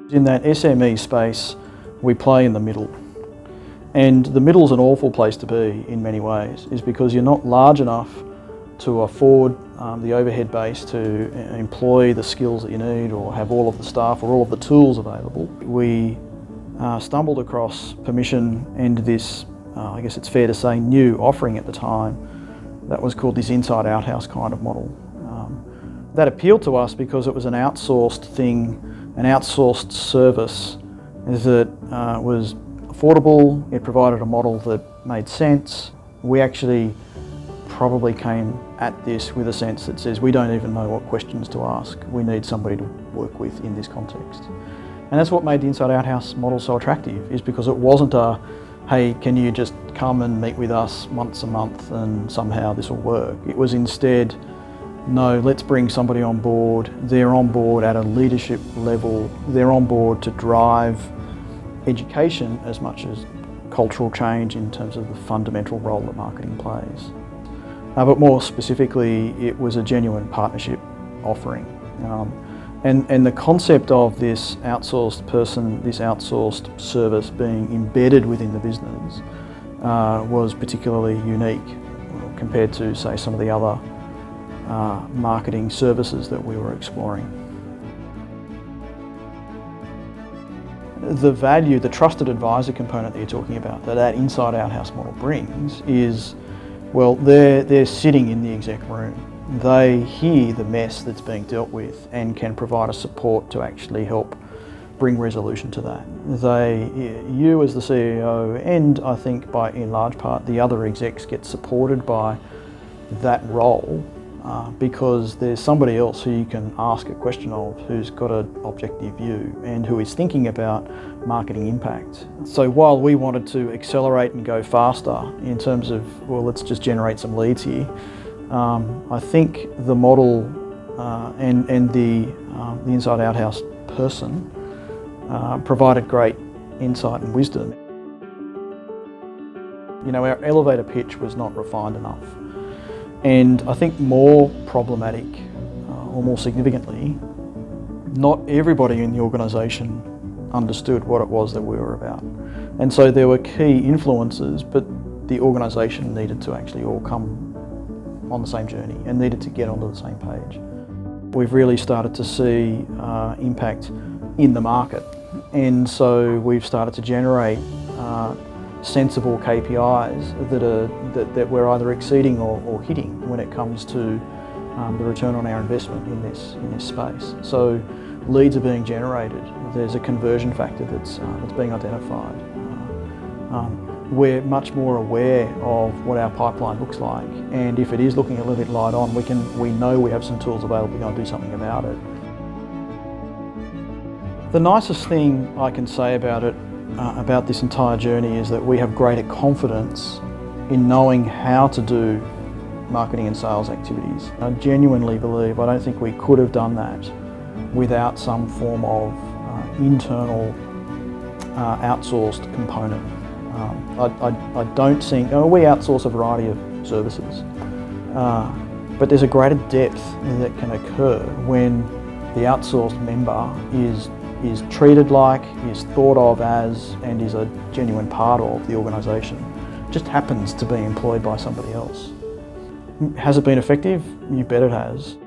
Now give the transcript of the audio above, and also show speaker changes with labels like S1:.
S1: In that SME space, we play in the middle. And the middle's an awful place to be in many ways, is because you're not large enough to afford the overhead base to employ the skills that you need or have all of the staff or all of the tools available. We stumbled across Permission and this, I guess it's fair to say, new offering at the time that was called this inside-out house kind of model. That appealed to us because it was an outsourced thing, an outsourced service that was affordable. It provided a model that made sense. We actually probably came at this with a sense that says we don't even know what questions to ask. We need somebody to work with in this context. And that's what made the inside-out house model so attractive, is because it wasn't a, hey, can you just come and meet with us once a month and somehow this will work. It was instead, no, let's bring somebody on board. They're on board at a leadership level. They're on board to drive education as much as cultural change in terms of the fundamental role that marketing plays. But more specifically, it was a genuine partnership offering. And the concept of this outsourced person, this outsourced service being embedded within the business was particularly unique compared to, say, some of the other marketing services that we were exploring. The value, the trusted advisor component that you're talking about, that inside-out house model brings is, well, they're sitting in the exec room. They hear the mess that's being dealt with and can provide a support to actually help bring resolution to that. You as the CEO, and I think in large part the other execs, get supported by that role because there's somebody else who you can ask a question of who's got an objective view and who is thinking about marketing impact. So while we wanted to accelerate and go faster in terms of, well, let's just generate some leads here, I think the model and the inside-out house person provided great insight and wisdom. You know, our elevator pitch was not refined enough. And I think more problematic, or more significantly, not everybody in the organisation understood what it was that we were about. And so there were key influences, but the organisation needed to actually all come on the same journey and needed to get onto the same page. We've really started to see impact in the market, and so we've started to generate sensible KPIs that we're either exceeding or hitting when it comes to the return on our investment in this space. So leads are being generated. There's a conversion factor that's being identified. We're much more aware of what our pipeline looks like, and if it is looking a little bit light on, we know we have some tools available to go and do something about it. The nicest thing I can say about it, about this entire journey, is that we have greater confidence in knowing how to do marketing and sales activities. I genuinely believe, I don't think we could have done that without some form of internal outsourced component. I don't think, we outsource a variety of services, but there's a greater depth that can occur when the outsourced member is treated like, is thought of as, and is a genuine part of the organisation. Just happens to be employed by somebody else. Has it been effective? You bet it has.